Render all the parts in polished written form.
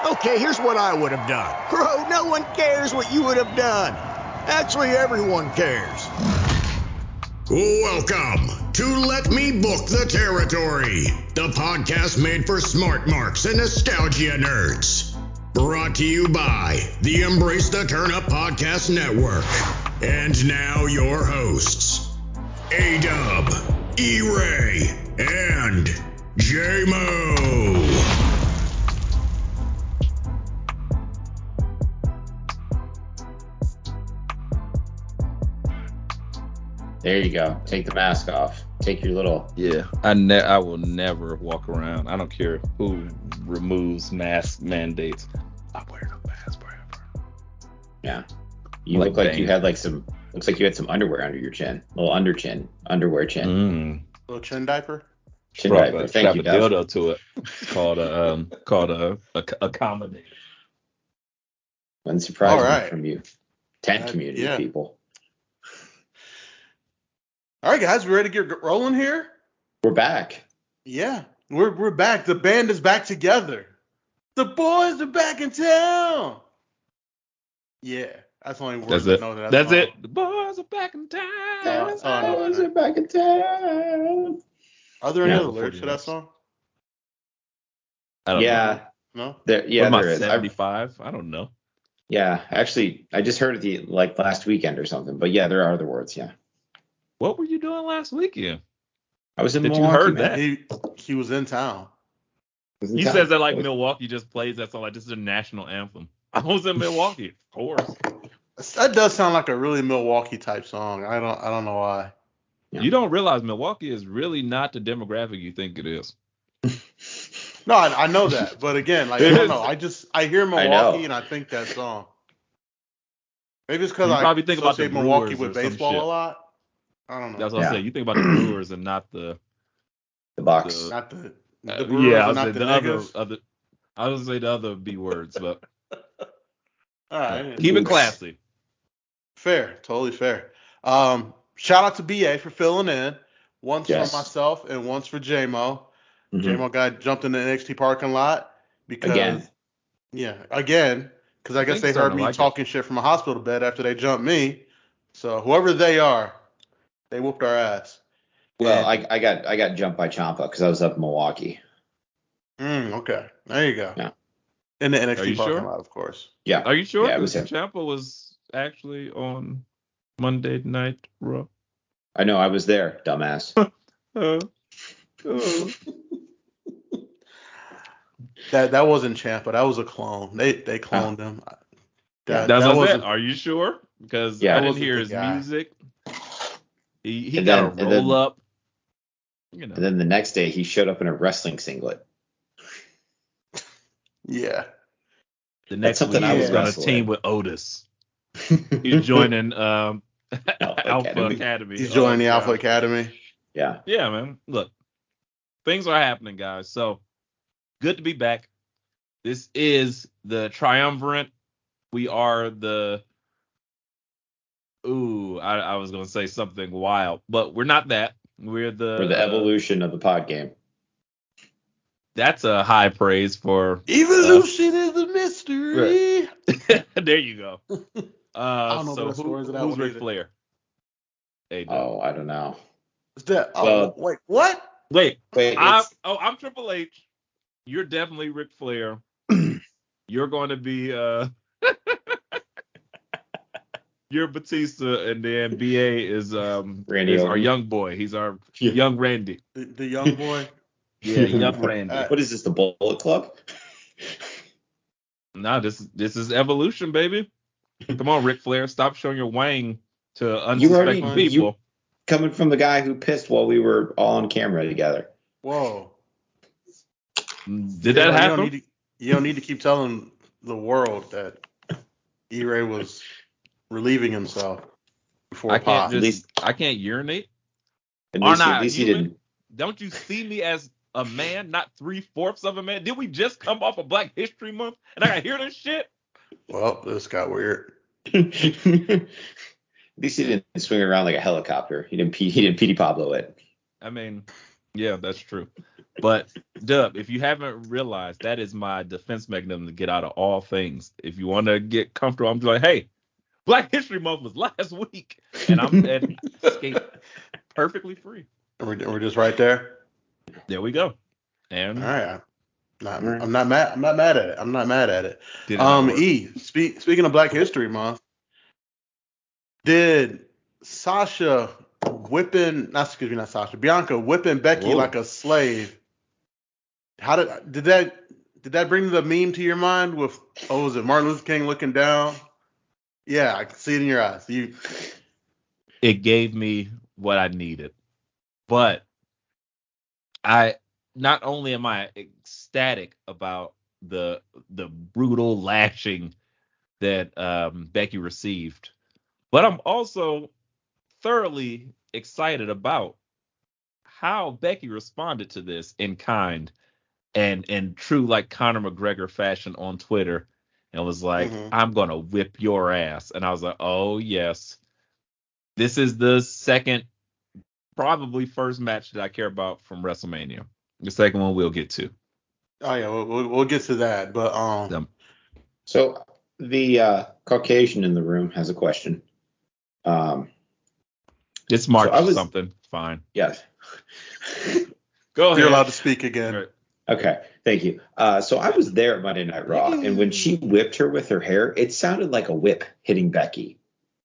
Okay, here's what I would have done. Bro, no one cares what you would have done. Actually, everyone cares. Welcome to Let Me Book the Territory, the podcast made for smart marks and nostalgia nerds. Brought to you by the Embrace the Turnip Podcast Network. And now your hosts, A-Dub, E-Ray, and J Moe. There you go. Take the mask off. Take your little... Yeah, I will never walk around. I don't care who removes mask mandates. I'm wearing a mask forever. Yeah. You look like you had some underwear under your chin. A little under chin. Underwear chin. Little chin diaper? Chin diaper. Thank you, Dub. Dildo to it. Called a accommodator. Wasn't surprising from you. Tent community people. All right, guys, we ready to get rolling here? We're back. Yeah, we're back. The band is back together. The boys are back in town. Yeah, that's the only word I know. That's it. The boys are back in town. The boys are back in town. Are there any other lyrics to that song? I don't know. No? There is. 75? I don't know. Yeah, actually, I just heard it last weekend or something. But yeah, there are other words, yeah. What were you doing last weekend? I was in Milwaukee. You heard that? He was in town. He says that like Milwaukee just plays that song like this is a national anthem. I was in Milwaukee, of course. That does sound like a really Milwaukee type song. I don't know why. Yeah. You don't realize Milwaukee is really not the demographic you think it is. No, I know that, but again, I don't know. I hear Milwaukee and I think that song. Maybe it's because I probably think about the Milwaukee with baseball a lot. I don't know. That's what I'm saying. You think about the Brewers and not the Bucks. Not the Brewers not the niggas. I was say the other B words, but all right. Keep it classy. Fair, totally fair. Shout out to BA for filling in. Once for myself and once for J Moe. Mm-hmm. J Moe guy jumped in the NXT parking lot because again, because I guess they heard me talking shit from a hospital bed after they jumped me. So whoever they are, they whooped our ass. Well, I got jumped by Ciampa because I was up in Milwaukee. Okay. There you go. Yeah. In the NXT parking lot, of course. Yeah. Are you sure? Yeah, Ciampa was actually on Monday Night Raw. I know. I was there, dumbass. That wasn't Ciampa. That was a clone. They cloned him. That's what I said. Are you sure? Because I didn't hear his music. He got a roll up. You know. And then the next day he showed up in a wrestling singlet. Yeah. The next week he was going to team with Otis. He's joining Alpha Academy. He's joining the Alpha Academy. Yeah. Yeah, man. Look, things are happening, guys. So good to be back. This is the triumvirate. We are the... I was going to say something wild, but we're not that. We're the evolution of the pod game. That's a high praise for... Evolution is a mystery. Right. There you go. I don't know who's Ric Flair? I don't know. Is that... wait, what? Wait. I'm Triple H. You're definitely Ric Flair. You're going to be... You're Batista, and then BA is our young boy. He's our young Randy. The young boy? Yeah, young Randy. What is this, the Bullet Club? No, this is evolution, baby. Come on, Ric Flair. Stop showing your wang to unsuspecting people. You coming from the guy who pissed while we were all on camera together. Whoa. Did that happen? You don't need to keep telling the world that E-Ray was... relieving himself before I can't urinate. At least he didn't. Don't you see me as a man, not 3/4 of a man? Did we just come off of Black History Month and I got to hear this shit? Well, this got weird. At least he didn't swing around like a helicopter. He didn't Petey Pablo it. I mean, yeah, that's true. But Dub, if you haven't realized, that is my defense mechanism to get out of all things. If you want to get comfortable, I'm just like, hey, Black History Month was last week, and I'm escaped perfectly free. We're just right there. There we go. And all right. I'm not mad. I'm not mad at it. Speaking of Black History Month, did Bianca whipping Becky like a slave? How did that bring the meme to your mind with was it Martin Luther King looking down? Yeah, I can see it in your eyes. It gave me what I needed. But not only am I ecstatic about the brutal lashing that Becky received, but I'm also thoroughly excited about how Becky responded to this in kind and in true like Conor McGregor fashion on Twitter, and was like, I'm gonna whip your ass. And I was like, oh yes, this is the second, probably first match that I care about from WrestleMania. The second one we'll get to. Oh yeah, we'll get to that. But so the Caucasian in the room has a question. It's March something. Fine. Yes. Go ahead. You're allowed to speak again. Right. Okay, thank you. So I was there at Monday Night Raw, and when she whipped her with her hair, it sounded like a whip hitting Becky.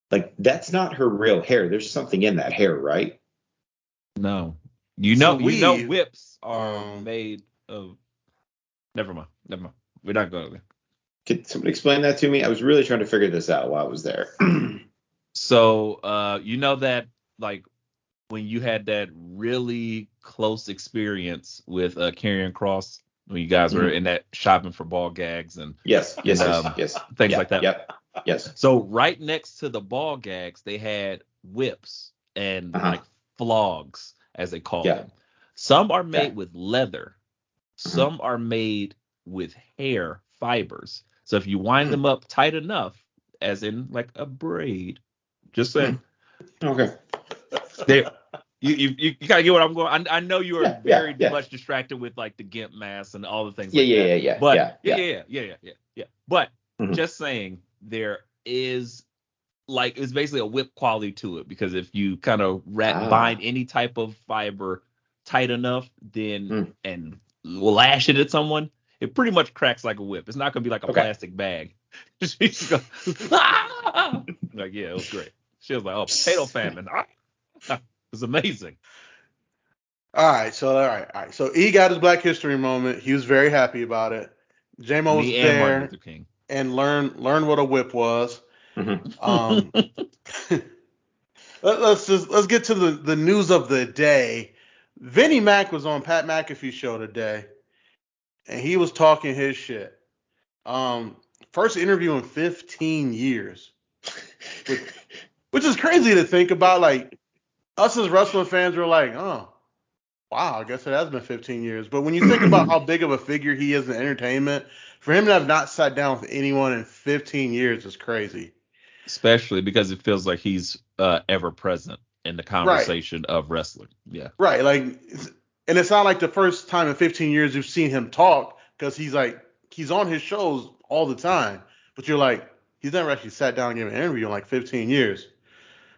Like, that's not her real hair. There's something in that hair, right? No. You know whips are made of... Never mind. We're not going there. Could somebody explain that to me? I was really trying to figure this out while I was there. So, you know that, like, when you had that really close experience with Karrion Kross, when you guys were in that shopping for ball gags and yes, things like that. Yep. Yes. So right next to the ball gags, they had whips and like flogs, as they call them. Some are made with leather. Some are made with hair fibers. So if you wind them up tight enough, as in like a braid, just saying. Okay. You kind of get what I'm going. I know you are very much distracted with like the GIMP mask and all the things. Yeah. But But just saying, there is like, it's basically a whip quality to it, because if you kind of bind any type of fiber tight enough, then and lash it at someone, it pretty much cracks like a whip. It's not gonna be like a plastic bag. She's go, like, yeah, it was great. She was like, oh, potato famine. It's amazing. All right. So E got his Black History moment. He was very happy about it. J Moe was there and learned what a whip was. Let's get to the news of the day. Vinnie Mac was on Pat McAfee's show today, and he was talking his shit. First interview in 15 years, which is crazy to think about. Like, us as wrestling fans were like, oh, wow, I guess it has been 15 years. But when you think about how big of a figure he is in entertainment, for him to have not sat down with anyone in 15 years is crazy. Especially because it feels like he's ever present in the conversation of wrestling. Yeah. Right. Like, and it's not like the first time in 15 years you've seen him talk, because he's on his shows all the time. But you're like, he's never actually sat down and given an interview in like 15 years.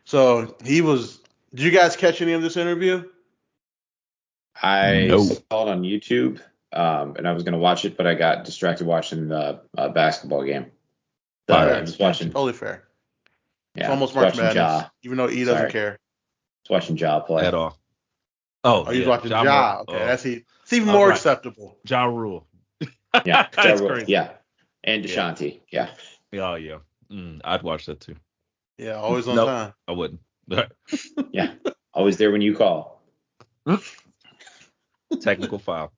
So he was. Did you guys catch any of this interview? I saw it on YouTube, and I was going to watch it, but I got distracted watching the basketball game. I was watching. Totally fair. Yeah, it's almost March Madness, even though E doesn't care. It's watching Ja play at all. He's watching Ja. Okay, it's even more acceptable. Ja Rule. Yeah, that's crazy. Yeah, and Deshaunty. Yeah. Oh yeah. I'd watch that too. Yeah, always on time. I wouldn't. Yeah, always there when you call. Technical foul.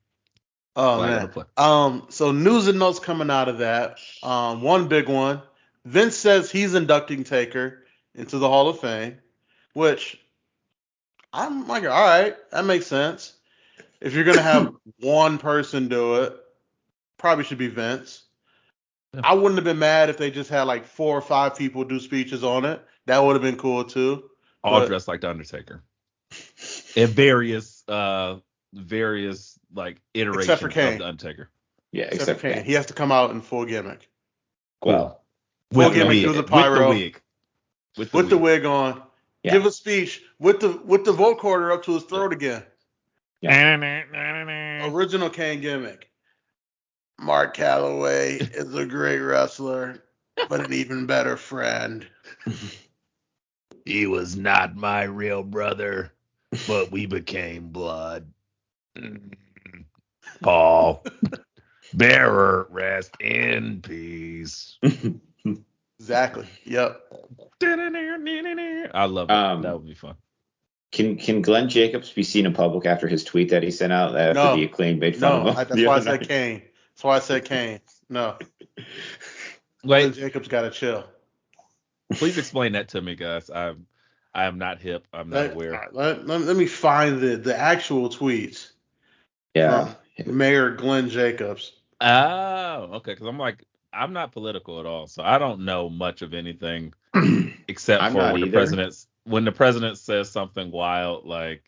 Oh man. So news and notes coming out of that. One big one. Vince says he's inducting Taker into the Hall of Fame, which I'm like, all right, that makes sense. If you're gonna have one person do it, probably should be Vince. Yeah. I wouldn't have been mad if they just had like 4 or 5 people do speeches on it. That would have been cool too. All dressed like the Undertaker. In various like iteration Except for Kane. of the Undertaker. Yeah, except for Kane. He has to come out in full gimmick. Well, full gimmick through the pyro. With the wig on. Yeah. Give a speech with the vocoder up to his throat again. Yeah. Original Kane gimmick. Mark Calloway is a great wrestler, but an even better friend. He was not my real brother, but we became blood. Paul, bearer, rest in peace. Exactly. Yep. I love it. That would be fun. Can Glenn Jacobs be seen in public after his tweet that he sent out after the Acclaim made fun of him? That's why I said Kane. That's why I said Kane. No. Glenn Jacobs got to chill. Please explain that to me, guys. I am not hip. I'm not aware. Let me find the actual tweets. Yeah. From Mayor Glenn Jacobs. Oh, okay. Because I'm not political at all, so I don't know much of anything except for when the president says something wild like,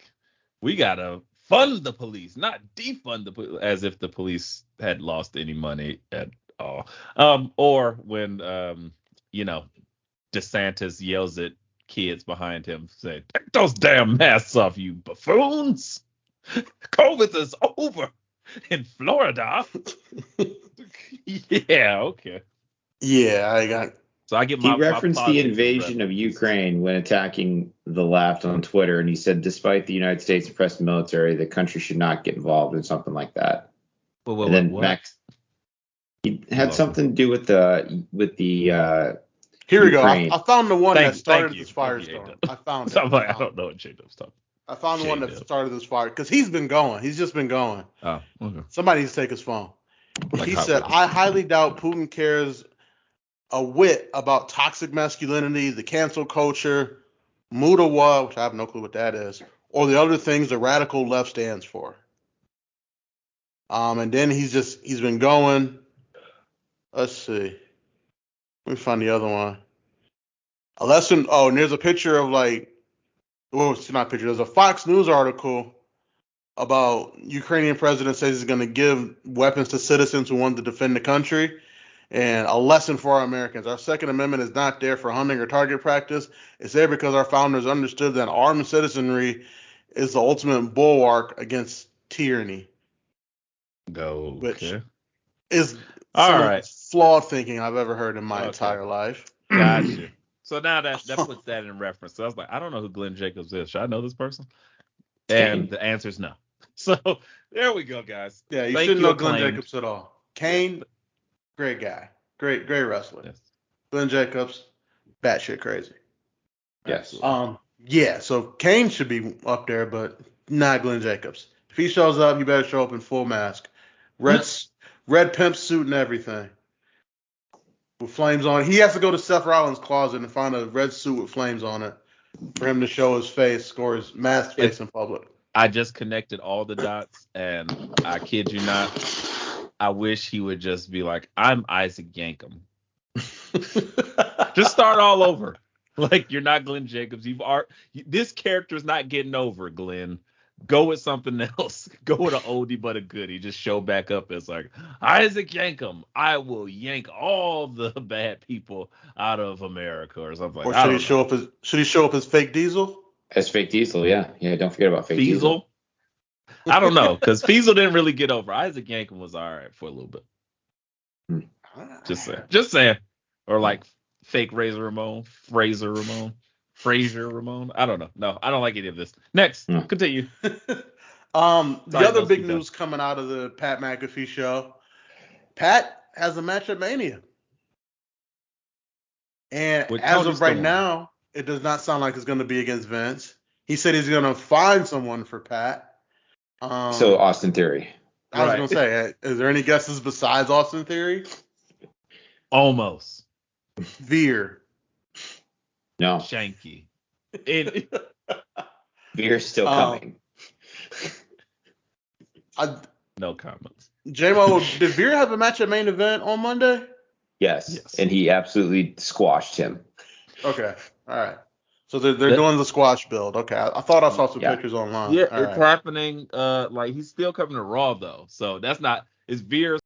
we gotta fund the police, not defund the police, as if the police had lost any money at all. Or when DeSantis yells at kids behind him, saying, "Take those damn masks off, you buffoons! COVID is over in Florida." Yeah, okay. Yeah, He referenced the invasion of Ukraine when attacking the left on Twitter, and he said, despite the United States oppressed military, the country should not get involved in something like that. And then Max, he had something to do with the Here we go. I found the one that started this firestorm. I found it. I don't know what Jacob's talking. I found the one that started this fire because he's been going. He's just been going. Oh, okay. Somebody needs to take his phone. He said, "I highly doubt Putin cares a whit about toxic masculinity, the cancel culture, Mudawa, which I have no clue what that is, or the other things the radical left stands for." And then he's been going. Let's see. Let me find the other one. A lesson. Oh, and there's a picture of it's not a picture. There's a Fox News article about Ukrainian president says he's going to give weapons to citizens who want to defend the country. And a lesson for our Americans. Our Second Amendment is not there for hunting or target practice. It's there because our founders understood that armed citizenry is the ultimate bulwark against tyranny. Okay. Which is some of the flawed thinking I've ever heard in my entire life. Gotcha. So now that puts that in reference. So I was like, I don't know who Glenn Jacobs is. Should I know this person? And the answer is no. So there we go, guys. Yeah, you shouldn't know Glenn Jacobs at all. Kane, great guy. Great wrestler. Yes. Glenn Jacobs, batshit crazy. Yes. Yeah, so Kane should be up there, but not Glenn Jacobs. If he shows up, you better show up in full mask. Red pimp suit and everything. With flames on it. He has to go to Seth Rollins' closet and find a red suit with flames on it for him to show his face, or his masked face in public. I just connected all the dots, and I kid you not, I wish he would just be like, "I'm Isaac Yankem." Just start all over. Like, you're not Glenn Jacobs. This character's not getting over, Glenn. Go with something else. Go with an oldie but a goodie. Just show back up as like, Isaac Yankem. I will yank all the bad people out of America or something. Or should he show up as Fake Diesel? As Fake Diesel, yeah. Yeah, don't forget about Fake Diesel. I don't know, because Fiesel didn't really get over. Isaac Yankem was all right for a little bit. Just saying. Or like fake Fraser Ramon. I don't know. No, I don't like any of this. Next, continue. The other big news coming out of the Pat McAfee show. Pat has a match at Mania. And as of right now, it does not sound like it's going to be against Vince. He said he's going to find someone for Pat. So Austin Theory. I was going to say, is there any guesses besides Austin Theory? Almost. Veer. No. Shanky. Veer's still coming. No comments. J Moe, did Veer have a match at Main Event on Monday? Yes. And he absolutely squashed him. Okay. All right. So they're doing the squash build. Okay, I thought I saw some pictures online. Yeah, it's happening. Like he's still coming to Raw though, so that's not. It's Veer's